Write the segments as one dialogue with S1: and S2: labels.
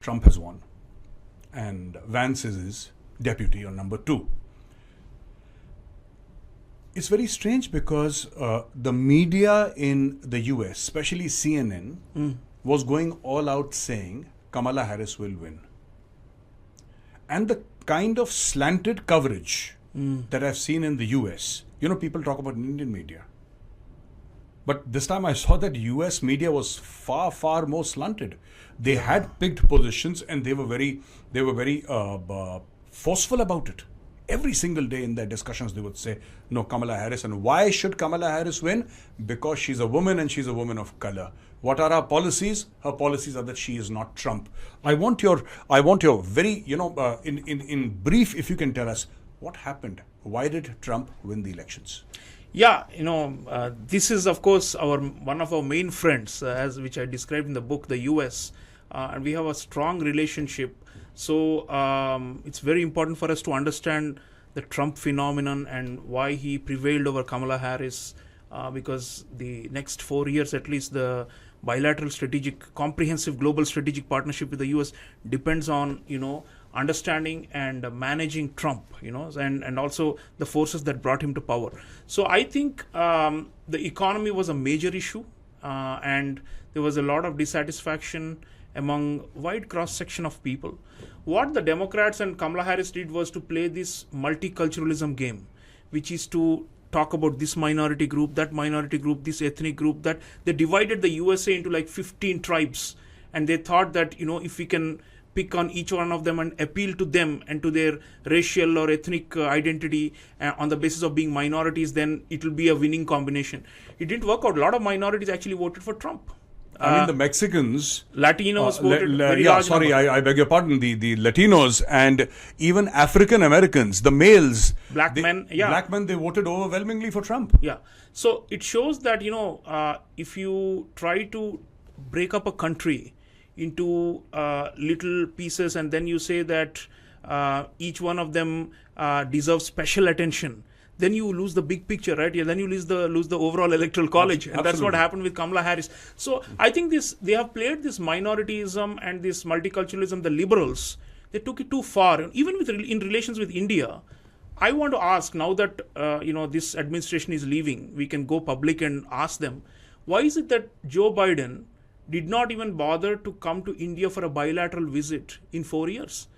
S1: Trump has won, and Vance is his deputy on number 2. It's very strange because the media in the US, especially CNN, was going all out saying Kamala Harris will win. And the kind of slanted coverage that I've seen in the US, people talk about Indian media. But this time I saw that US media was far, far more slanted. They had picked positions and they were very forceful about it. Every single day in their discussions, they would say, no, Kamala Harris. And why should Kamala Harris win? Because she's a woman and she's a woman of color. What are our policies? Her policies are that she is not Trump. I want your very, in brief, if you can tell us what happened. Why did Trump win the elections?
S2: Yeah, this is, of course, one of our main friends, as which I described in the book, the US, and we have a strong relationship. So it's very important for us to understand the Trump phenomenon and why he prevailed over Kamala Harris, because the next 4 years, at least, the bilateral comprehensive global strategic partnership with the US depends on, understanding and managing Trump, and also the forces that brought him to power. So I think the economy was a major issue, and there was a lot of dissatisfaction among wide cross-section of people. What the Democrats and Kamala Harris did was to play this multiculturalism game, which is to talk about this minority group, that minority group, this ethnic group, that they divided the USA into like 15 tribes. And they thought that, if we can pick on each one of them and appeal to them and to their racial or ethnic identity on the basis of being minorities, then it will be a winning combination. It didn't work out. A lot of minorities actually voted for Trump.
S1: The Mexicans,
S2: Latinos voted very large number.
S1: I beg your pardon. The Latinos and even African Americans, the males,
S2: black men,
S1: they voted overwhelmingly for Trump.
S2: Yeah, so it shows that if you try to break up a country into little pieces and then you say that each one of them deserves special attention, then you lose the big picture, right? Yeah, then you lose the overall electoral college. And that's what happened with Kamala Harris. So I think they have played this minorityism and this multiculturalism, the liberals, they took it too far. Even in relations with India, I want to ask, now that this administration is leaving, we can go public and ask them, why is it that Joe Biden did not even bother to come to India for a bilateral visit in 4 years?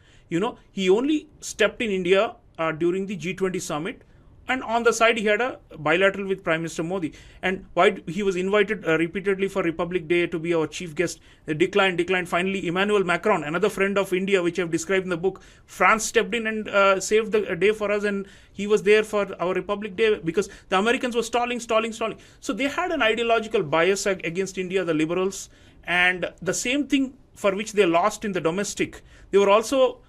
S2: He only stepped in India during the G20 summit. And on the side, he had a bilateral with Prime Minister Modi. And why he was invited repeatedly for Republic Day to be our chief guest. Declined. Finally, Emmanuel Macron, another friend of India, which I've described in the book, France stepped in and saved the day for us. And he was there for our Republic Day because the Americans were stalling. So they had an ideological bias against India, the liberals. And the same thing for which they lost in the domestic. They were also,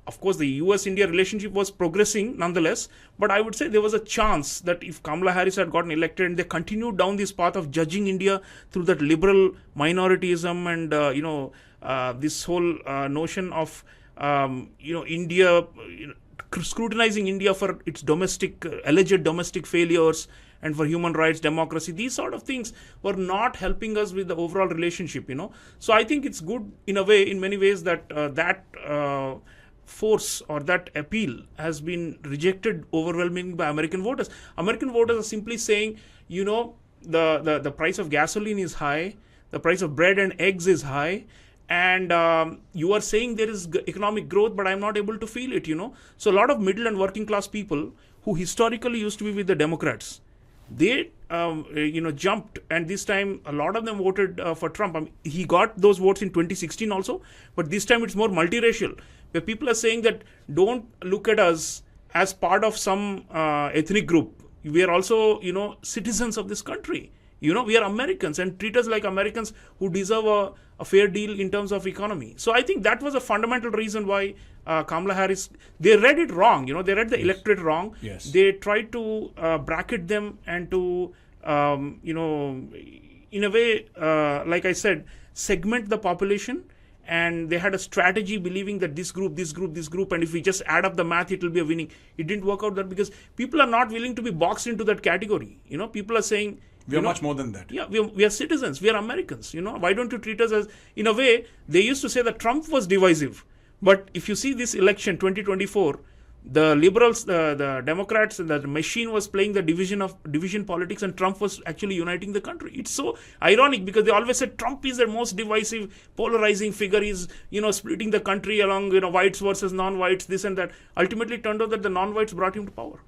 S2: of course, the US-India relationship was progressing nonetheless, but I would say there was a chance that if Kamala Harris had gotten elected and they continued down this path of judging India through that liberal minorityism and, this whole notion of, India, scrutinizing India for its alleged domestic failures and for human rights, democracy, these sort of things were not helping us with the overall relationship, So I think it's good in many ways that force or that appeal has been rejected overwhelmingly by American voters. American voters are simply saying, the price of gasoline is high, the price of bread and eggs is high, and you are saying there is economic growth, but I'm not able to feel it, So a lot of middle and working class people who historically used to be with the Democrats, they jumped, and this time a lot of them voted for Trump. He got those votes in 2016 also, but this time it's more multiracial, where people are saying that don't look at us as part of some ethnic group. We are also, citizens of this country. We are Americans, and treat us like Americans who deserve a fair deal in terms of economy. So I think that was a fundamental reason why Kamala Harris, they read it wrong. They read the electorate wrong.
S1: Yes.
S2: They tried to bracket them and to, in a way, like I said, segment the population. And they had a strategy believing that this group, and if we just add up the math, it will be a winning. It didn't work out that because people are not willing to be boxed into that category. People are saying,
S1: We are much more than that.
S2: Yeah, we are citizens. We are Americans. Why don't you treat us as, in a way, they used to say that Trump was divisive. But if you see this election, 2024, the liberals, the Democrats, the machine was playing the division politics, and Trump was actually uniting the country. It's so ironic because they always said Trump is the most divisive, polarizing figure. He's, splitting the country along, whites versus non-whites, this and that. Ultimately, it turned out that the non-whites brought him to power.